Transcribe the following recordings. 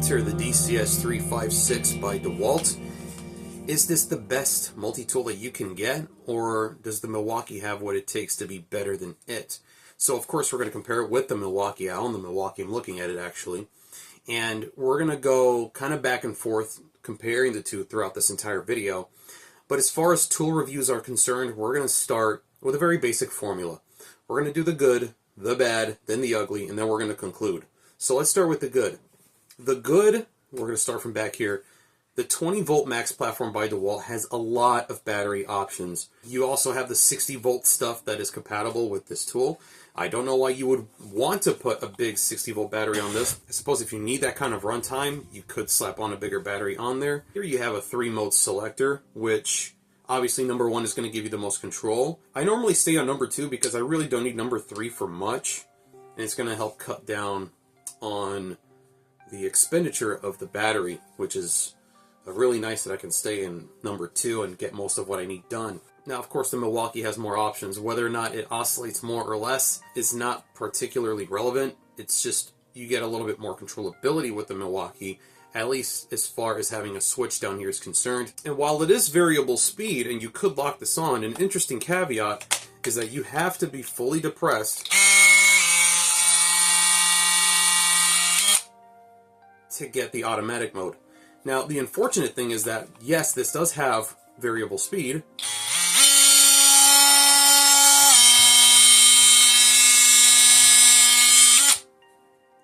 Enter the DCS356 by DeWalt. Is this the best multi-tool that you can get, or does the Milwaukee have what it takes to be better than it? So of course we're going to compare it with the Milwaukee. I own the Milwaukee, I'm looking at it actually. And we're going to go kind of back and forth comparing the two throughout this entire video. But as far as tool reviews are concerned, we're going to start with a very basic formula. We're going to do the good, the bad, then the ugly, and then we're going to conclude. So let's start with the good. The good, we're going to start from back here. The 20 volt max platform by DeWalt has a lot of battery options. You also have the 60 volt stuff that is compatible with this tool. I don't know why you would want to put a big 60 volt battery on this. I suppose if you need that kind of runtime, you could slap on a bigger battery on there. Here you have a 3-mode selector, which obviously number 1 is going to give you the most control. I normally stay on number 2 because I really don't need number 3 for much. And it's going to help cut down on the expenditure of the battery, which is really nice that I can stay in number 2 and get most of what I need done. Now, of course, the Milwaukee has more options. Whether or not it oscillates more or less is not particularly relevant. It's just you get a little bit more controllability with the Milwaukee, at least as far as having a switch down here is concerned. And while it is variable speed, and you could lock this on, an interesting caveat is that you have to be fully depressed to get the automatic mode. Now, the unfortunate thing is that, yes, this does have variable speed,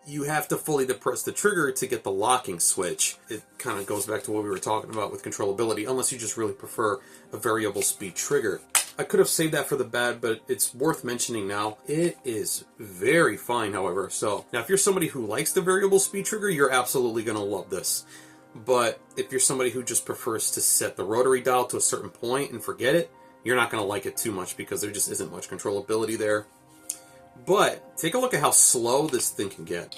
you have to fully depress the trigger to get the locking switch. It kind of goes back to what we were talking about with controllability, unless you just really prefer a variable speed trigger. I could have saved that for the bad, but it's worth mentioning now. It is very fine, however. So, now if you're somebody who likes the variable speed trigger, you're absolutely going to love this. But if you're somebody who just prefers to set the rotary dial to a certain point and forget it, you're not going to like it too much because there just isn't much controllability there. But take a look at how slow this thing can get.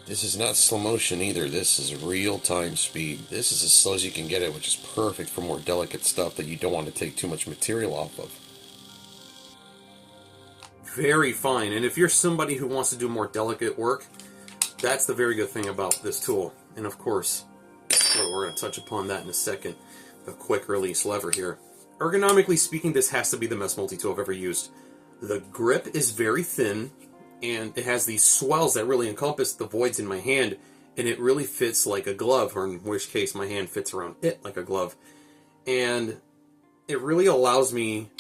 This is not slow motion either. This is real-time speed. This is as slow as you can get it, which is perfect for more delicate stuff that you don't want to take too much material off of. Very fine. And if you're somebody who wants to do more delicate work, that's the very good thing about this tool. And of course, we're going to touch upon that in a second. The quick release lever here. Ergonomically speaking, this has to be the best multi-tool I've ever used. The grip is very thin, and it has these swells that really encompass the voids in my hand, and it really fits like a glove, or in which case my hand fits around it like a glove. And it really allows me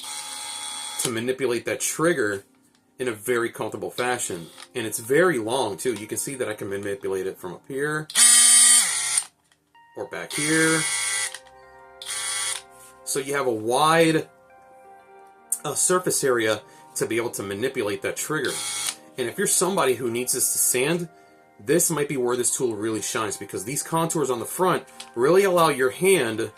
to manipulate that trigger in a very comfortable fashion. And it's very long too. You can see that I can manipulate it from up here, or back here. So you have a wide surface area to be able to manipulate that trigger. And if you're somebody who needs this to sand, this might be where this tool really shines, because these contours on the front really allow your hand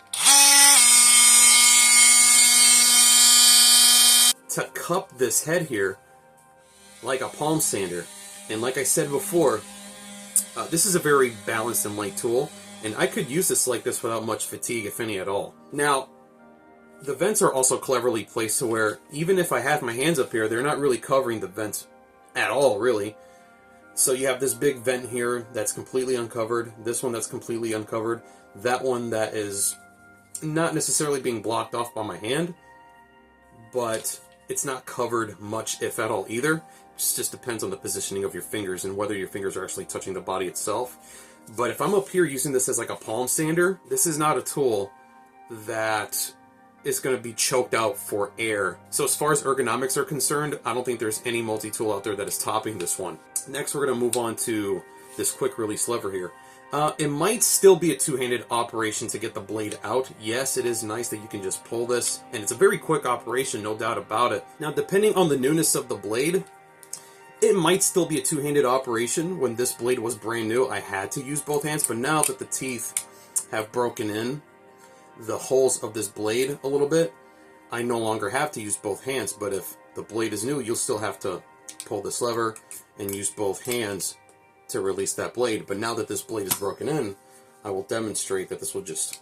to cup this head here like a palm sander. And like I said before, this is a very balanced and light tool, and I could use this like this without much fatigue, if any at all. Now, the vents are also cleverly placed to where even if I have my hands up here, they're not really covering the vents at all, really. So you have this big vent here that's completely uncovered, this one that's completely uncovered, that one that is not necessarily being blocked off by my hand, but it's not covered much, if at all, either. It just depends on the positioning of your fingers and whether your fingers are actually touching the body itself. But if I'm up here using this as like a palm sander, this is not a tool that is going to be choked out for air. So as far as ergonomics are concerned, I don't think there's any multi-tool out there that is topping this one. Next, we're going to move on to this quick release lever here. It might still be a two-handed operation to get the blade out. Yes, it is nice that you can just pull this, and it's a very quick operation, no doubt about it. Now, depending on the newness of the blade, it might still be a two-handed operation. When this blade was brand new, I had to use both hands, but now that the teeth have broken in the holes of this blade a little bit, I no longer have to use both hands. But if the blade is new, you'll still have to pull this lever and use both hands to release that blade. But now that this blade is broken in, I will demonstrate that this will just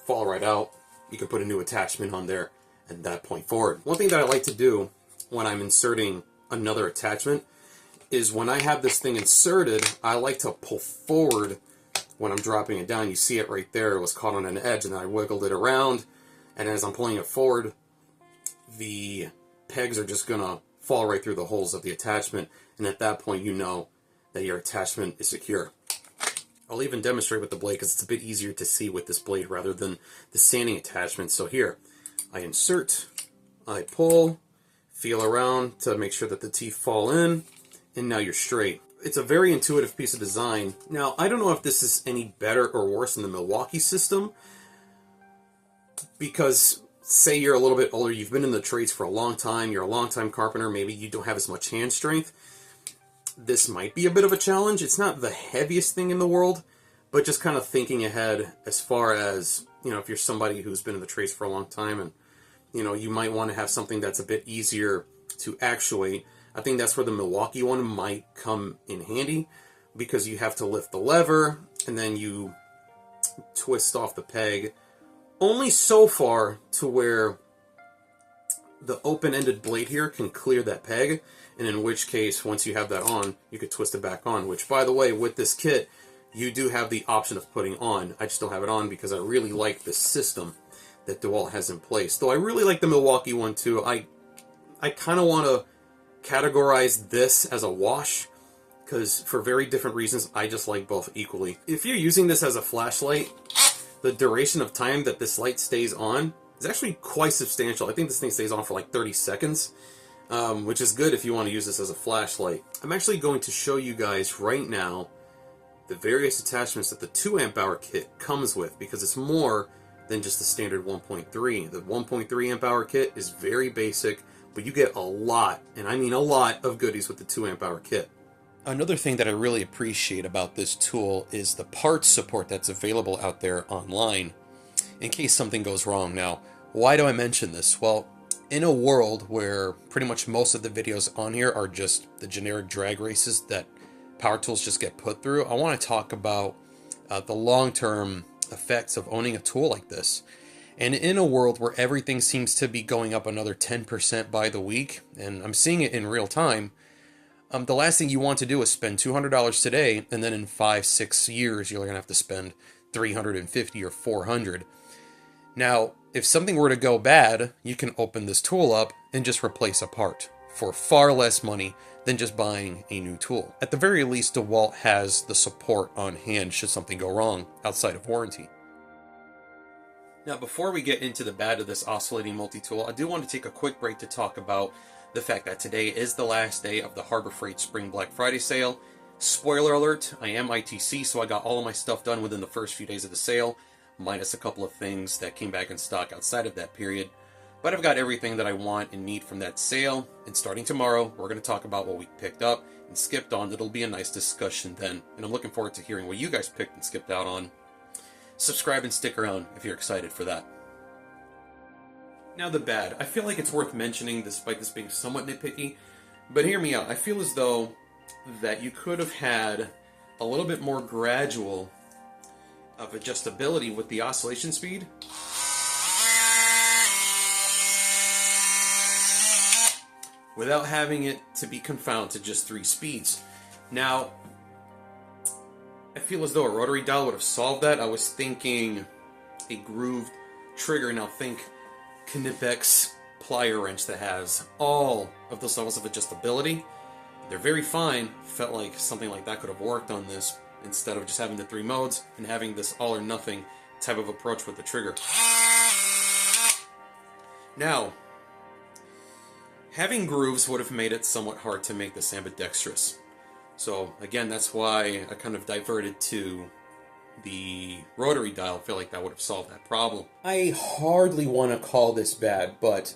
fall right out. You can put a new attachment on there at that point forward. One thing that I like to do when I'm inserting another attachment is when I have this thing inserted, I like to pull forward when I'm dropping it down. You see it right there. It was caught on an edge, and I wiggled it around, and as I'm pulling it forward, the pegs are just gonna fall right through the holes of the attachment, and at that point you know that your attachment is secure. I'll even demonstrate with the blade because it's a bit easier to see with this blade rather than the sanding attachment. So here, I insert, I pull, feel around to make sure that the teeth fall in, and now you're straight. It's a very intuitive piece of design. Now, I don't know if this is any better or worse than the Milwaukee system, because say you're a little bit older, you've been in the trades for a long time, you're a long-time carpenter, maybe you don't have as much hand strength. This might be a bit of a challenge. It's not the heaviest thing in the world, but just kind of thinking ahead as far as, you know, if you're somebody who's been in the trades for a long time and, you know, you might want to have something that's a bit easier to actuate. I think that's where the Milwaukee one might come in handy, because you have to lift the lever and then you twist off the peg only so far to where the open-ended blade here can clear that peg, and in which case, once you have that on, you could twist it back on, which, by the way, with this kit, you do have the option of putting on. I just don't have it on because I really like the system that DeWalt has in place. Though I really like the Milwaukee one too. I kind of want to categorize this as a wash, because for very different reasons, I just like both equally. If you're using this as a flashlight, the duration of time that this light stays on is actually quite substantial. I think this thing stays on for like 30 seconds, which is good if you want to use this as a flashlight. I'm actually going to show you guys right now the various attachments that the 2 amp hour kit comes with, because it's more than just the standard 1.3. The 1.3 amp hour kit is very basic, but you get a lot, and I mean a lot, of goodies with the 2 amp hour kit. Another thing that I really appreciate about this tool is the parts support that's available out there online in case something goes wrong. Now, why do I mention this? Well, in a world where pretty much most of the videos on here are just the generic drag races that power tools just get put through, I want to talk about the long-term effects of owning a tool like this. And in a world where everything seems to be going up another 10% by the week, and I'm seeing it in real time, the last thing you want to do is spend $200 today, and then in 5-6 years you're going to have to spend $350 or $400. Now, if something were to go bad, you can open this tool up and just replace a part for far less money than just buying a new tool. At the very least, DeWalt has the support on hand should something go wrong outside of warranty. Now, before we get into the bad of this oscillating multi-tool, I do want to take a quick break to talk about the fact that today is the last day of the Harbor Freight Spring Black Friday sale. Spoiler alert, I am ITC, so I got all of my stuff done within the first few days of the sale, minus a couple of things that came back in stock outside of that period. But I've got everything that I want and need from that sale, and starting tomorrow, we're going to talk about what we picked up and skipped on. It'll be a nice discussion then, and I'm looking forward to hearing what you guys picked and skipped out on. Subscribe and stick around if you're excited for that. Now the bad. I feel like it's worth mentioning despite this being somewhat nitpicky, but hear me out. I feel as though that you could have had a little bit more gradual of adjustability with the oscillation speed. Without having it to be confined to just 3 speeds. Now, I feel as though a rotary dial would have solved that. I was thinking a grooved trigger. Now think Knipex plier wrench that has all of those levels of adjustability. They're very fine. Felt like something like that could have worked on this instead of just having the 3 modes and having this all or nothing type of approach with the trigger. Now, having grooves would have made it somewhat hard to make this ambidextrous. So again, that's why I kind of diverted to the rotary dial. I feel like that would have solved that problem. I hardly want to call this bad, but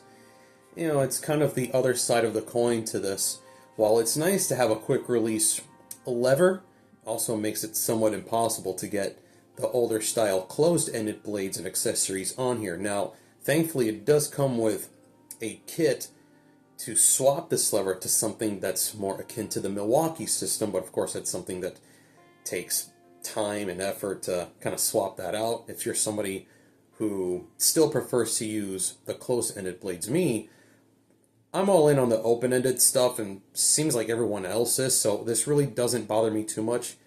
you know, it's kind of the other side of the coin to this. While it's nice to have a quick release lever, also makes it somewhat impossible to get the older style closed-ended blades and accessories on here. Now, thankfully it does come with a kit to swap this lever to something that's more akin to the Milwaukee system, but of course that's something that takes time and effort to kind of swap that out. If you're somebody who still prefers to use the closed-ended blades, me, I'm all in on the open-ended stuff, and seems like everyone else is, so this really doesn't bother me too much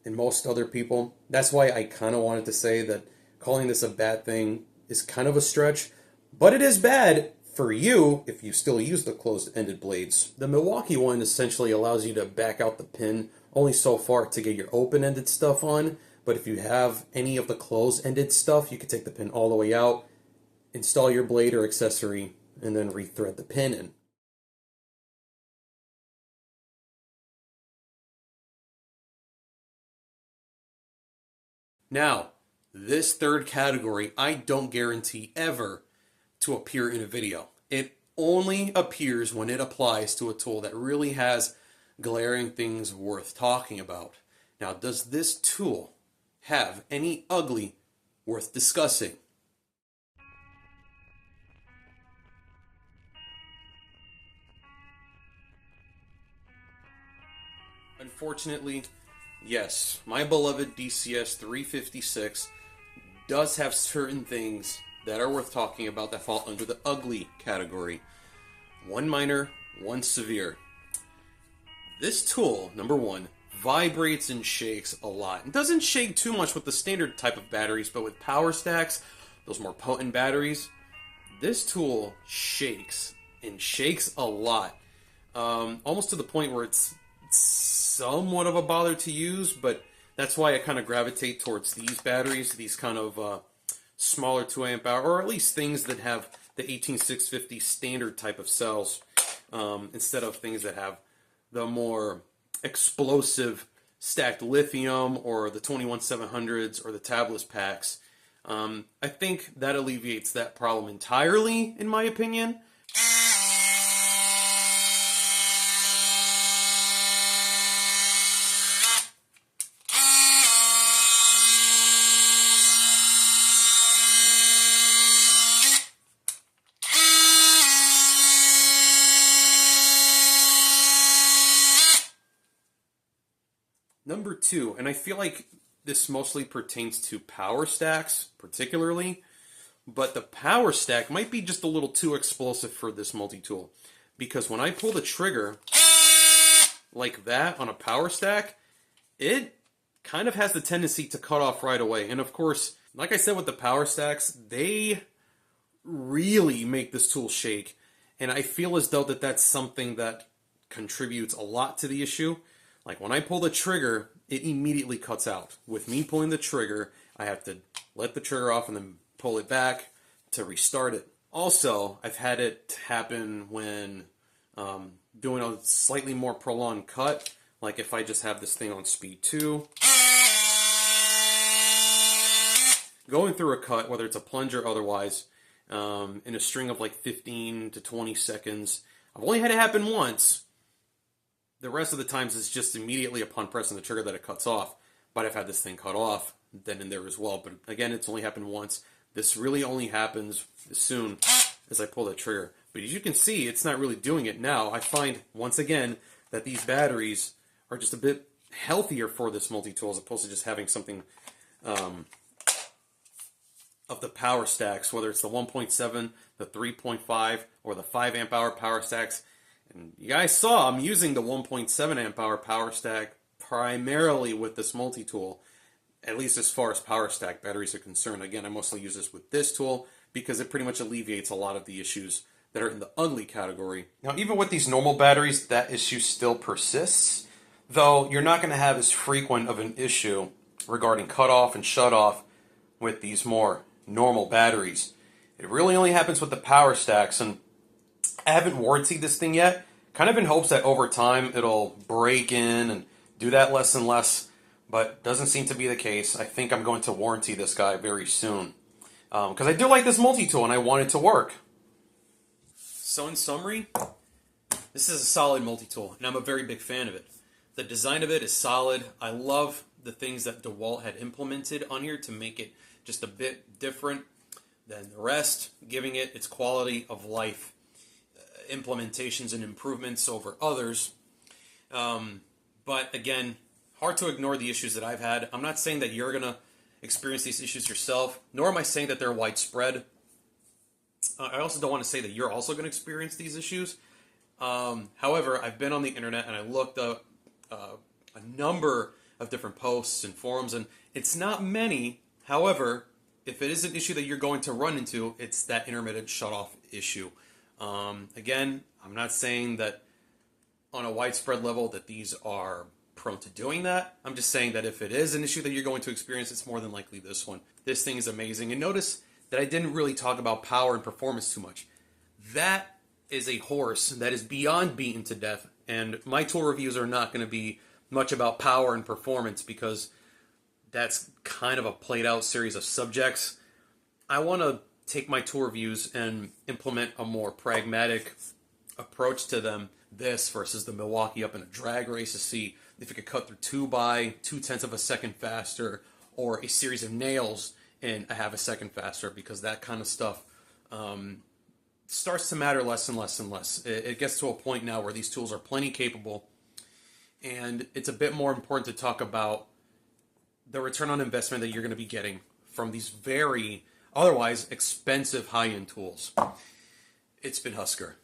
in most other people. That's why I kind of wanted to say that calling this a bad thing is kind of a stretch, but it is bad for you if you still use the closed-ended blades. The Milwaukee one essentially allows you to back out the pin only so far to get your open-ended stuff on, but if you have any of the closed-ended stuff, you can take the pin all the way out, install your blade or accessory, and then rethread the pin in. Now, this third category, I don't guarantee ever to appear in a video. It only appears when it applies to a tool that really has glaring things worth talking about. Now, does this tool have any ugly worth discussing? Unfortunately, yes, my beloved DCS356 does have certain things that are worth talking about that fall under the ugly category. One minor, one severe. This tool, number one, vibrates and shakes a lot. It doesn't shake too much with the standard type of batteries, but with power stacks, those more potent batteries, this tool shakes, and shakes a lot. Almost to the point where it's somewhat of a bother to use, but that's why I kind of gravitate towards these batteries, these kind of smaller 2 amp hour, or at least things that have the 18650 standard type of cells, instead of things that have the more explosive stacked lithium or the 21700s or the tabless packs. I think that alleviates that problem entirely, in my opinion. Number two, and I feel like this mostly pertains to power stacks, particularly, but the power stack might be just a little too explosive for this multi-tool, because when I pull the trigger like that on a power stack, it kind of has the tendency to cut off right away. And of course, like I said with the power stacks, they really make this tool shake, and I feel as though that's something that contributes a lot to the issue. Like when I pull the trigger, it immediately cuts out. With me pulling the trigger, I have to let the trigger off and then pull it back to restart it. Also, I've had it happen when doing a slightly more prolonged cut, like if I just have this thing on speed 2. Going through a cut, whether it's a plunge or otherwise, in a string of like 15 to 20 seconds. I've only had it happen once. The rest of the times it's just immediately upon pressing the trigger that it cuts off. But I've had this thing cut off then and there as well. But again, it's only happened once. This really only happens as soon as I pull the trigger. But as you can see, it's not really doing it now. I find, once again, that these batteries are just a bit healthier for this multi-tool as opposed to just having something of the power stacks, whether it's the 1.7, the 3.5, or the 5 amp hour power stacks. And you guys saw I'm using the 1.7 amp hour power stack primarily with this multi-tool, at least as far as power stack batteries are concerned. Again, I mostly use this with this tool because it pretty much alleviates a lot of the issues that are in the ugly category. Now, even with these normal batteries, that issue still persists, though you're not going to have as frequent of an issue regarding cutoff and shutoff with these more normal batteries. It really only happens with the power stacks, and I haven't warrantied this thing yet, kind of in hopes that over time it'll break in and do that less and less, but doesn't seem to be the case. I think I'm going to warranty this guy very soon, because I do like this multi-tool and I want it to work. So in summary, this is a solid multi-tool, and I'm a very big fan of it. The design of it is solid. I love the things that DeWalt had implemented on here to make it just a bit different than the rest, giving it its quality of life implementations and improvements over others. But again, hard to ignore the issues that I've had. I'm not saying that you're going to experience these issues yourself, nor am I saying that they're widespread. I also don't want to say that you're also going to experience these issues. However, I've been on the internet and I looked up a number of different posts and forums, and it's not many. However, if it is an issue that you're going to run into, it's that intermittent shutoff issue. Again, I'm not saying that on a widespread level that these are prone to doing that. I'm just saying that if it is an issue that you're going to experience, it's more than likely this one. This thing is amazing. And notice that I didn't really talk about power and performance too much. That is a horse that is beyond beaten to death. And my tool reviews are not going to be much about power and performance because that's kind of a played out series of subjects. I want to take my tool reviews and implement a more pragmatic approach to them. This versus the Milwaukee up in a drag race to see if it could cut through 2 by 2/10 of a second faster, or a series of nails in a half a second faster, because that kind of stuff starts to matter less and less and less. It gets to a point now where these tools are plenty capable, and it's a bit more important to talk about the return on investment that you're going to be getting from these very otherwise expensive high-end tools. It's been Husker.